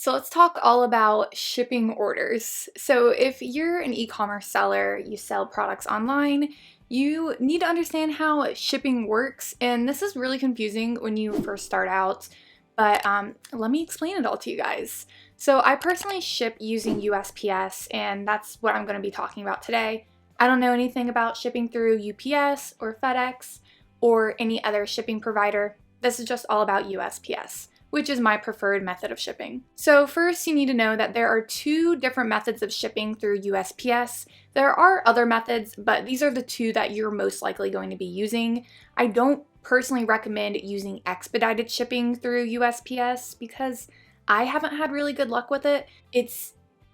So let's talk all about shipping orders. So if you're an e-commerce seller, you sell products online, you need to understand how shipping works. And this is really confusing when you first start out, but let me explain it all to you guys. So I personally ship using USPS, and that's what I'm going to be talking about today. I don't know anything about shipping through UPS or FedEx or any other shipping provider. This is just all about USPS, which is my preferred method of shipping. So first, you need to know that there are two different methods of shipping through USPS. There are other methods, but these are the two that you're most likely going to be using. I don't personally recommend using expedited shipping through USPS because I haven't had really good luck with it. It's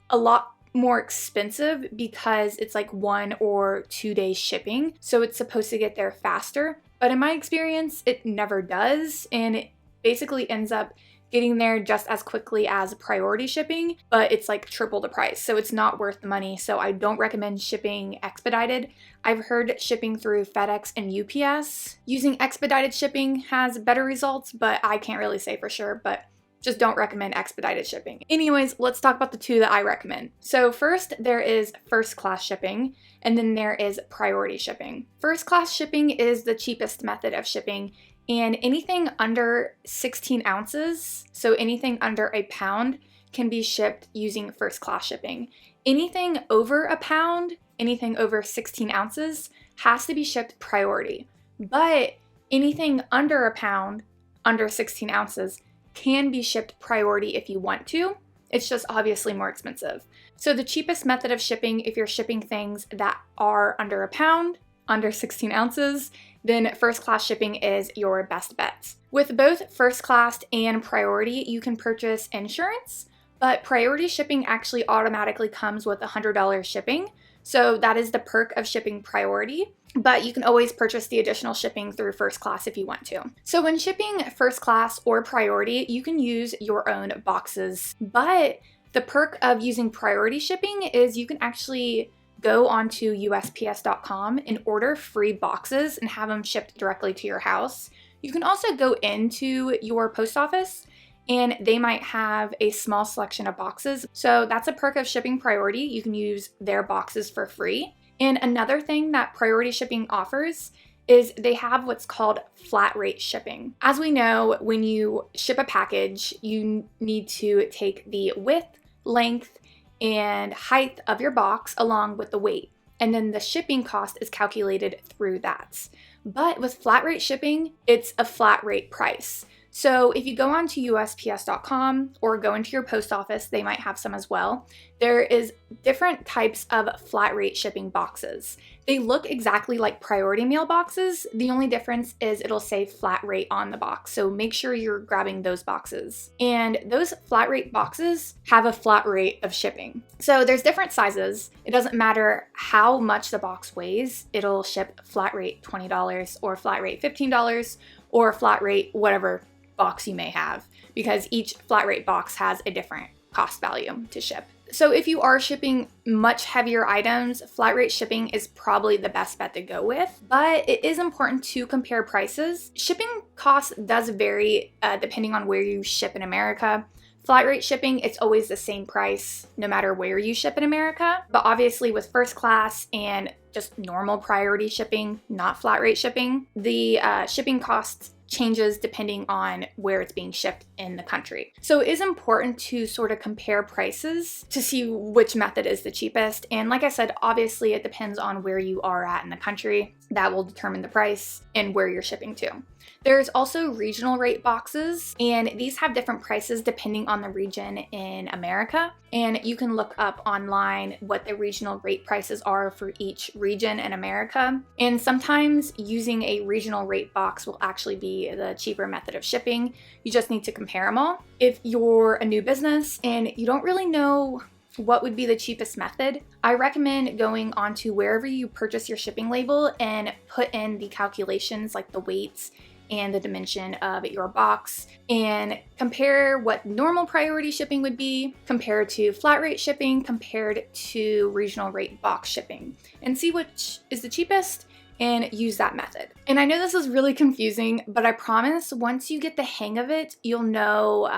a lot more expensive because it's like 1 or 2 days shipping, so it's supposed to get there faster. But in my experience, it never does, and it basically ends up getting there just as quickly as priority shipping, but it's like triple the price, so it's not worth the money. So I don't recommend shipping expedited. I've heard shipping through FedEx and UPS using expedited shipping has better results, but I can't really say for sure, but just don't recommend expedited shipping. Anyways, let's talk about the two that I recommend. So first, there is first class shipping, and then there is priority shipping. First class shipping is the cheapest method of shipping, and anything under 16 ounces, so anything under a pound, can be shipped using first class shipping. Anything over a pound, anything over 16 ounces, has to be shipped priority. But anything under a pound, under 16 ounces, can be shipped priority if you want to. It's just obviously more expensive. So the cheapest method of shipping, if you're shipping things that are under a pound, under 16 ounces, then first class shipping is your best bet. With both first class and priority, you can purchase insurance, but priority shipping actually automatically comes with $100 shipping. So that is the perk of shipping priority, but you can always purchase the additional shipping through first class if you want to. So when shipping first class or priority, you can use your own boxes, but the perk of using priority shipping is you can actually go onto USPS.com and order free boxes and have them shipped directly to your house. You can also go into your post office and they might have a small selection of boxes. So that's a perk of shipping priority. You can use their boxes for free. And another thing that priority shipping offers is they have what's called flat rate shipping. As we know, when you ship a package, you need to take the width, length, and height of your box along with the weight. And then the shipping cost is calculated through that. But with flat rate shipping, it's a flat rate price. So if you go onto USPS.com or go into your post office, they might have some as well. There is different types of flat rate shipping boxes. They look exactly like priority mail boxes. The only difference is it'll say flat rate on the box. So make sure you're grabbing those boxes. And those flat rate boxes have a flat rate of shipping. So there's different sizes. It doesn't matter how much the box weighs. It'll ship flat rate $20 or flat rate $15 or flat rate whatever box you may have, because each flat rate box has a different cost value to ship. So if you are shipping much heavier items, flat rate shipping is probably the best bet to go with, but it is important to compare prices. Shipping costs does vary depending on where you ship in America. Flat rate shipping, it's always the same price no matter where you ship in America, but obviously with first class and just normal priority shipping, not flat rate shipping, the shipping costs changes depending on where it's being shipped in the country. So it is important to sort of compare prices to see which method is the cheapest. And like I said, obviously it depends on where you are at in the country. That will determine the price and where you're shipping to. There's also regional rate boxes, and these have different prices depending on the region in America. And you can look up online what the regional rate prices are for each region in America. And sometimes using a regional rate box will actually be the cheaper method of shipping. You just need to compare them all. If you're a new business and you don't really know what would be the cheapest method, I recommend going onto wherever you purchase your shipping label and put in the calculations like the weights and the dimension of your box and compare what normal priority shipping would be compared to flat rate shipping compared to regional rate box shipping, and see which is the cheapest and use that method. And I know this is really confusing, but I promise once you get the hang of it, you'll know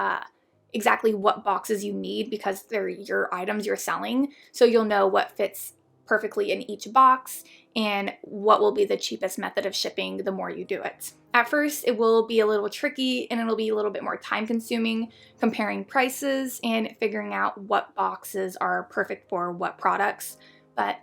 exactly what boxes you need because they're your items you're selling. So you'll know what fits perfectly in each box and what will be the cheapest method of shipping the more you do it. At first, it will be a little tricky and it'll be a little bit more time consuming comparing prices and figuring out what boxes are perfect for what products. But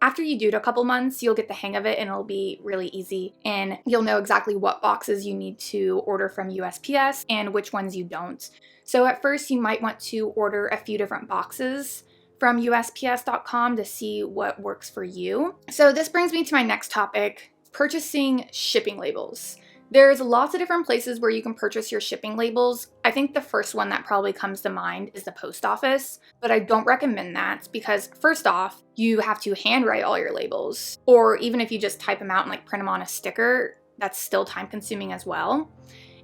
after you do it a couple months, you'll get the hang of it and it'll be really easy and you'll know exactly what boxes you need to order from USPS and which ones you don't. So at first you might want to order a few different boxes from USPS.com to see what works for you. So this brings me to my next topic, purchasing shipping labels. There's lots of different places where you can purchase your shipping labels. I think the first one that probably comes to mind is the post office, but I don't recommend that because first off, you have to handwrite all your labels, or even if you just type them out and like print them on a sticker, that's still time consuming as well.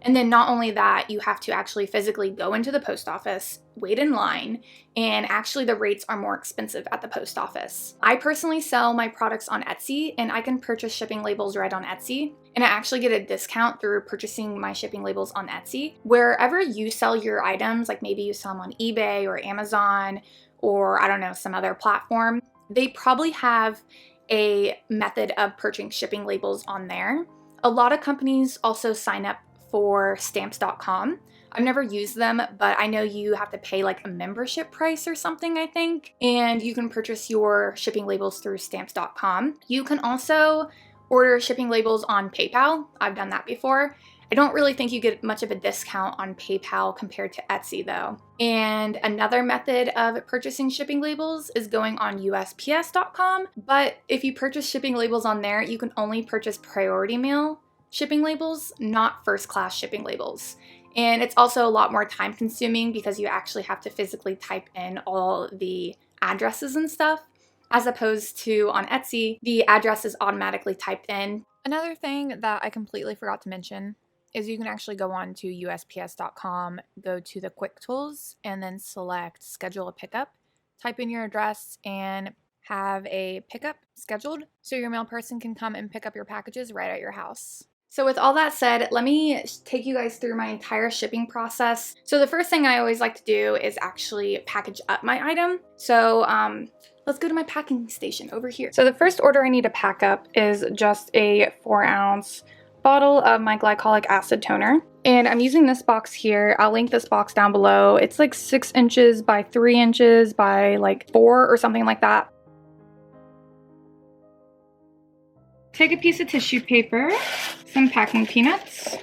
And then not only that, you have to actually physically go into the post office, wait in line, and actually the rates are more expensive at the post office. I personally sell my products on Etsy and I can purchase shipping labels right on Etsy. And I actually get a discount through purchasing my shipping labels on Etsy. Wherever you sell your items, like maybe you sell them on eBay or Amazon or I don't know, some other platform, they probably have a method of purchasing shipping labels on there. A lot of companies also sign up for stamps.com. I've never used them, but I know you have to pay like a membership price or something, I think, and you can purchase your shipping labels through stamps.com. You can also order shipping labels on PayPal. I've done that before. I don't really think you get much of a discount on PayPal compared to Etsy though. And another method of purchasing shipping labels is going on USPS.com, but if you purchase shipping labels on there, you can only purchase priority mail shipping labels, not first class shipping labels. And it's also a lot more time consuming because you actually have to physically type in all the addresses and stuff, as opposed to on Etsy, the address is automatically typed in. Another thing that I completely forgot to mention is you can actually go on to USPS.com, go to the quick tools, and then select schedule a pickup, type in your address, and have a pickup scheduled so your mail person can come and pick up your packages right at your house. So with all that said, let me take you guys through my entire shipping process. So the first thing I always like to do is actually package up my item. So let's go to my packing station over here. So the first order I need to pack up is just a 4-ounce bottle of my glycolic acid toner. And I'm using this box here. I'll link this box down below. It's like 6 inches by 3 inches by like 4 or something like that. Take a piece of tissue paper, some packing peanuts,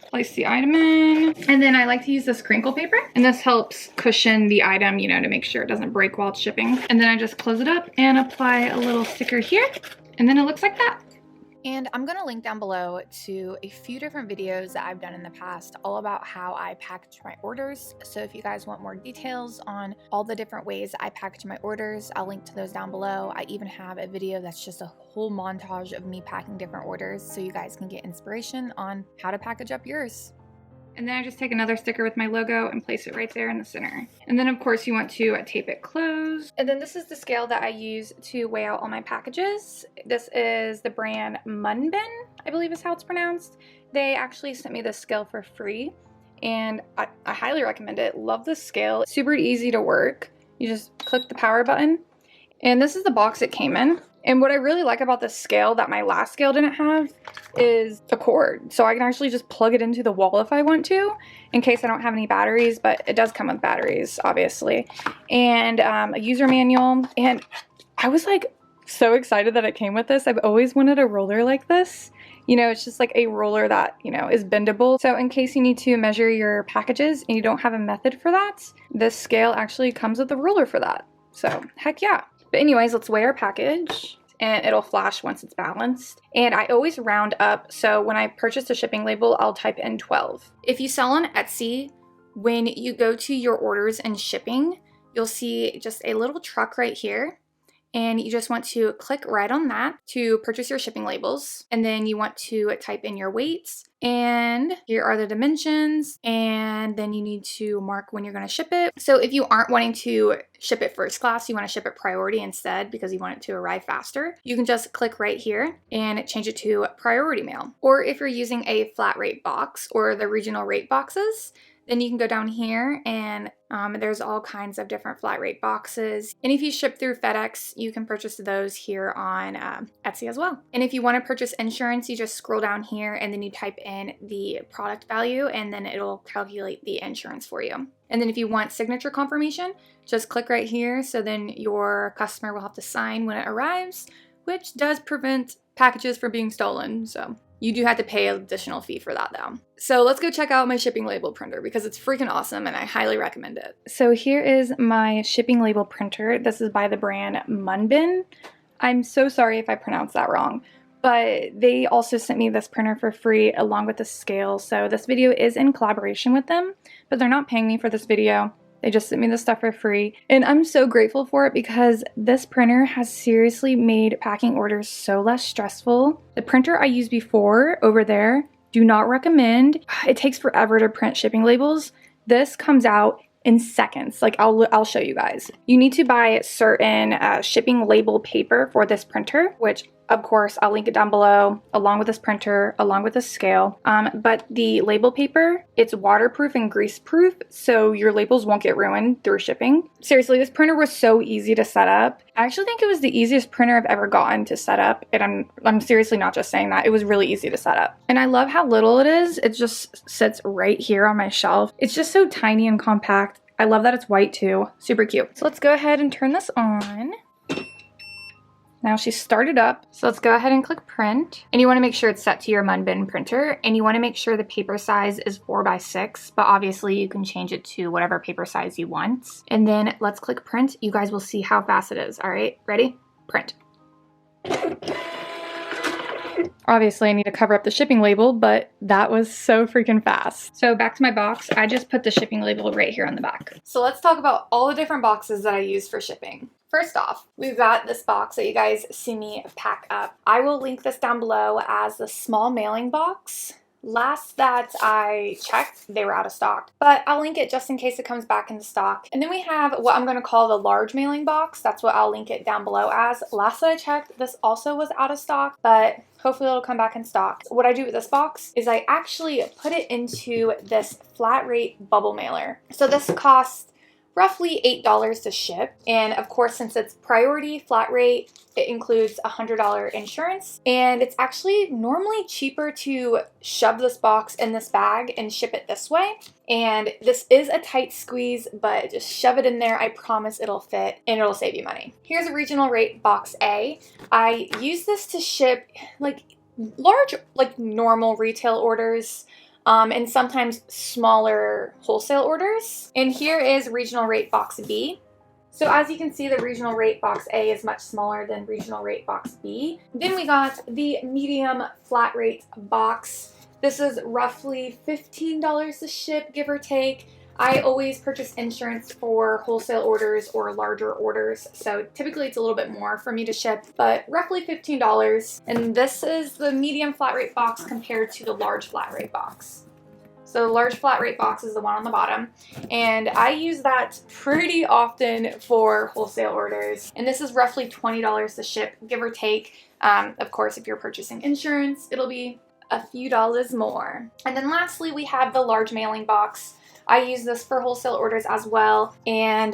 place the item in, and then I like to use this crinkle paper, and this helps cushion the item, you know, to make sure it doesn't break while it's shipping. And then I just close it up and apply a little sticker here, and then it looks like that. And I'm going to link down below to a few different videos that I've done in the past all about how I package my orders. So if you guys want more details on all the different ways I package my orders, I'll link to those down below. I even have a video that's just a whole montage of me packing different orders so you guys can get inspiration on how to package up yours. And then I just take another sticker with my logo and place it right there in the center. And then of course you want to tape it closed. And then this is the scale that I use to weigh out all my packages. This is the brand MUNBYN, I believe is how it's pronounced. They actually sent me this scale for free and I highly recommend it. Love this scale. It's super easy to work. You just click the power button. And this is the box it came in. And what I really like about this scale that my last scale didn't have is a cord. So I can actually just plug it into the wall if I want to, in case I don't have any batteries, but it does come with batteries, obviously. And a user manual. And I was like so excited that it came with this. I've always wanted a roller like this. You know, it's just like a roller that, you know, is bendable. So in case you need to measure your packages and you don't have a method for that, this scale actually comes with a ruler for that. So heck yeah. But anyways, let's weigh our package and it'll flash once it's balanced. And I always round up, so when I purchase a shipping label, I'll type in 12. If you sell on Etsy, when you go to your orders and shipping, you'll see just a little truck right here. And you just want to click right on that to purchase your shipping labels. And then you want to type in your weights. And here are the dimensions. And then you need to mark when you're going to ship it. So if you aren't wanting to ship it first class, you want to ship it priority instead because you want it to arrive faster, you can just click right here and change it to priority mail. Or if you're using a flat rate box or the regional rate boxes, Then you can go down here and there's all kinds of different flat rate boxes. And if you ship through FedEx, you can purchase those here on Etsy as well. And if you want to purchase insurance, you just scroll down here and then you type in the product value and then it'll calculate the insurance for you. And then if you want signature confirmation, just click right here. So then your customer will have to sign when it arrives, which does prevent packages from being stolen. So you do have to pay an additional fee for that though. So let's go check out my shipping label printer because it's freaking awesome and I highly recommend it. So here is my shipping label printer. This is by the brand MUNBYN. I'm so sorry if I pronounced that wrong, but they also sent me this printer for free along with the scale. So this video is in collaboration with them, but they're not paying me for this video. They just sent me this stuff for free, and I'm so grateful for it because this printer has seriously made packing orders so less stressful. The printer I used before over there, do not recommend. It takes forever to print shipping labels. This comes out in seconds. Like I'll show you guys. You need to buy certain shipping label paper for this printer, which of course I'll link it down below along with this printer, along with the scale. But the label paper, it's waterproof and grease proof, so your labels won't get ruined through shipping. Seriously, this printer was so easy to set up. I actually think it was the easiest printer I've ever gotten to set up, and I'm seriously not just saying that. It was really easy to set up. And I love how little it is. It just sits right here on my shelf. It's just so tiny and compact. I love that it's white too. Super cute. So let's go ahead and turn this on. Now she's started up, so let's go ahead and click print. And you want to make sure it's set to your MUNBYN printer, and you want to make sure the paper size is 4x6, but obviously you can change it to whatever paper size you want. And then let's click print. You guys will see how fast it is. All right, ready? Print. Obviously I need to cover up the shipping label, but that was so freaking fast. So back to my box, I just put the shipping label right here on the back. So let's talk about all the different boxes that I use for shipping. First off, we've got this box that you guys see me pack up. I will link this down below as the small mailing box. Last that I checked, they were out of stock, but I'll link it just in case it comes back into stock. And then we have what I'm going to call the large mailing box. That's what I'll link it down below as. Last that I checked, this also was out of stock, but hopefully it'll come back in stock. What I do with this box is I actually put it into this flat rate bubble mailer. So this costs roughly $8 to ship. And of course, since it's priority flat rate, it includes $100 insurance. And it's actually normally cheaper to shove this box in this bag and ship it this way. And this is a tight squeeze, but just shove it in there. I promise it'll fit and it'll save you money. Here's a regional rate box A. I use this to ship like large, like normal retail orders. And sometimes smaller wholesale orders. And here is regional rate box B. So as you can see, the regional rate box A is much smaller than regional rate box B. Then we got the medium flat rate box. This is roughly $15 to ship, give or take. I always purchase insurance for wholesale orders or larger orders, so typically it's a little bit more for me to ship, but roughly $15. And this is the medium flat rate box compared to the large flat rate box. So the large flat rate box is the one on the bottom, and I use that pretty often for wholesale orders. And this is roughly $20 to ship, give or take. Of course, if you're purchasing insurance, it'll be a few dollars more. And then lastly, we have the large mailing box. I use this for wholesale orders as well, and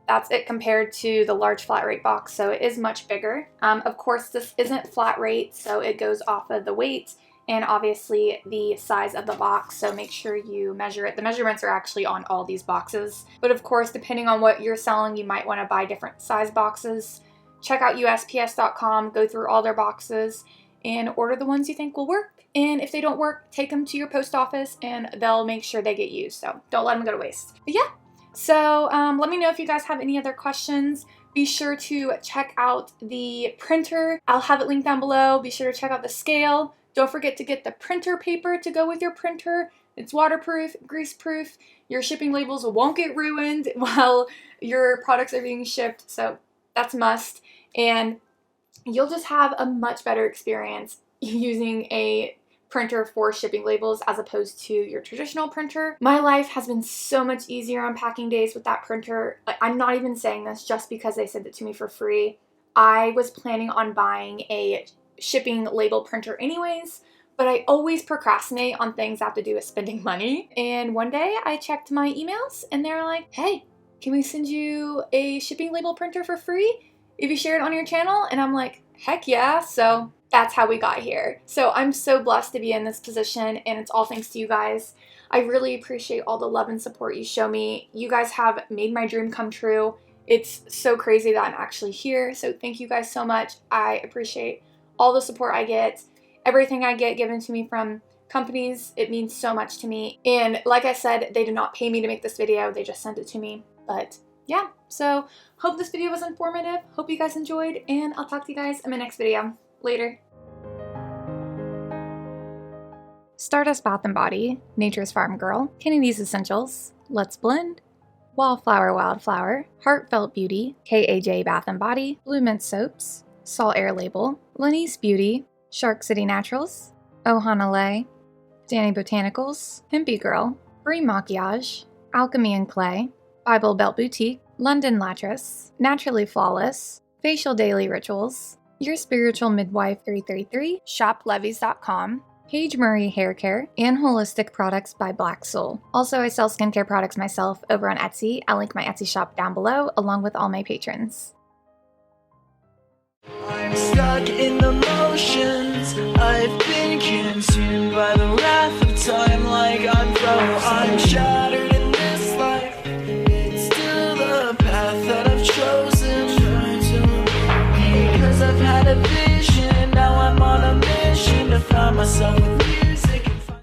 that's it compared to the large flat rate box, so it is much bigger. Of course, this isn't flat rate, so it goes off of the weight and obviously the size of the box, so make sure you measure it. The measurements are actually on all these boxes, but of course, depending on what you're selling, you might want to buy different size boxes. Check out USPS.com, go through all their boxes, and order the ones you think will work. And if they don't work, take them to your post office and they'll make sure they get used. So don't let them go to waste. But yeah, so let me know if you guys have any other questions. Be sure to check out the printer. I'll have it linked down below. Be sure to check out the scale. Don't forget to get the printer paper to go with your printer. It's waterproof, grease-proof. Your shipping labels won't get ruined while your products are being shipped. So that's a must. And you'll just have a much better experience using a printer for shipping labels as opposed to your traditional printer. My life has been so much easier on packing days with that printer. Like, I'm not even saying this just because they sent it to me for free. I was planning on buying a shipping label printer anyways but I always procrastinate on things that have to do with spending money. And one day I checked my emails and they're like, hey, can we send you a shipping label printer for free if you share it on your channel? And I'm like, heck yeah. So that's how we got here. So I'm so blessed to be in this position, and it's all thanks to you guys. I really appreciate all the love and support you show me. You guys have made my dream come true. It's so crazy that I'm actually here. So thank you guys so much. I appreciate all the support I get. Everything I get given to me from companies, it means so much to me. And like I said, they did not pay me to make this video. They just sent it to me. But yeah, so hope this video was informative. Hope you guys enjoyed, and I'll talk to you guys in my next video. Later. Stardust Bath & Body, Nature's Farm Girl, Kennedy's Essentials, Let's Blend, Wallflower Wildflower, Heartfelt Beauty, KAJ Bath & Body, Blue Mint Soaps, Sol Air Label, Lenny's Beauty, Shark City Naturals, Ohanale, Danny Botanicals, Himpy Girl, Brie Maquillage, Alchemy and Clay, Bible Belt Boutique, London Latris, Naturally Flawless, Facial Daily Rituals, Your Spiritual Midwife 333, ShopLevies.com, Paige Murray Hair Care, and Holistic Products by Black Soul. Also, I sell skincare products myself over on Etsy. I'll link my Etsy shop down below, along with all my patrons. I'm stuck in the motions. I've been consumed by the wrath of time, like I'm I'm shattered in this life. It's still the path that I've chosen, because I've had a vision. Now I'm on a mission to find myself with you.